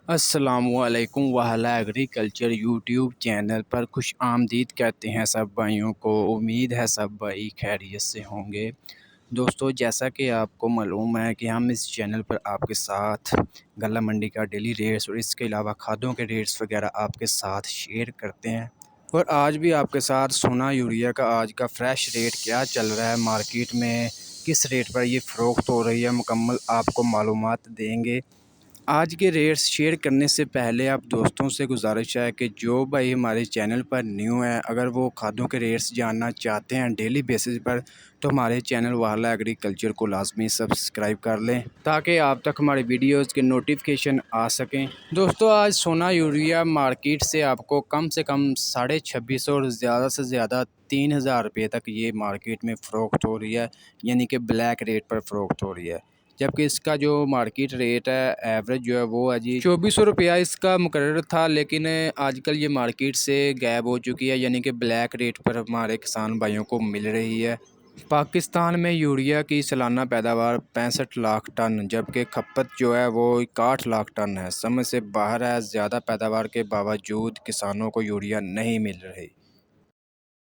السلام علیکم وہلہ agriculture YouTube channel پر خوش آمدید کہتے ہیں سب بھائیوں کو۔ امید ہے سب بھائی خیریت سے ہوں گے۔ دوستو، جیسا کہ آپ کو معلوم ہے کہ ہم اس چینل پر آپ کے ساتھ غلہ منڈی کا ڈیلی ریٹس اور اس کے علاوہ کھادوں کے ریٹس وغیرہ آپ کے ساتھ شیئر کرتے ہیں، اور آج بھی آپ کے ساتھ سونا یوریا کا آج کا فریش ریٹ کیا چل رہا ہے مارکیٹ میں، کس ریٹ پر یہ فروخت ہو رہی ہے، مکمل آپ کو معلومات دیں گے۔ آج کے ریٹس شیئر کرنے سے پہلے آپ دوستوں سے گزارش ہے کہ جو بھائی ہمارے چینل پر نیو ہیں، اگر وہ کھادوں کے ریٹس جاننا چاہتے ہیں ڈیلی بیسس پر، تو ہمارے چینل وہلہ ایگریکلچر کو لازمی سبسکرائب کر لیں تاکہ آپ تک ہماری ویڈیوز کے نوٹیفیکیشن آ سکیں۔ دوستو، آج سونا یوریا مارکیٹ سے آپ کو کم سے کم 2650 اور زیادہ سے زیادہ 3000 روپے تک یہ مارکیٹ میں فروخت ہو رہی ہے، یعنی کہ بلیک ریٹ پر فروخت ہو رہی ہے، جبکہ اس کا جو مارکیٹ ریٹ ہے ایوریج جو ہے وہ ہے 2400 روپیہ اس کا مقرر تھا، لیکن آج کل یہ مارکیٹ سے غائب ہو چکی ہے، یعنی کہ بلیک ریٹ پر ہمارے کسان بھائیوں کو مل رہی ہے۔ پاکستان میں یوریا کی سالانہ پیداوار 65 لاکھ ٹن، جبکہ کھپت جو ہے وہ 61 لاکھ ٹن ہے۔ سمجھ سے باہر ہے، زیادہ پیداوار کے باوجود کسانوں کو یوریا نہیں مل رہی۔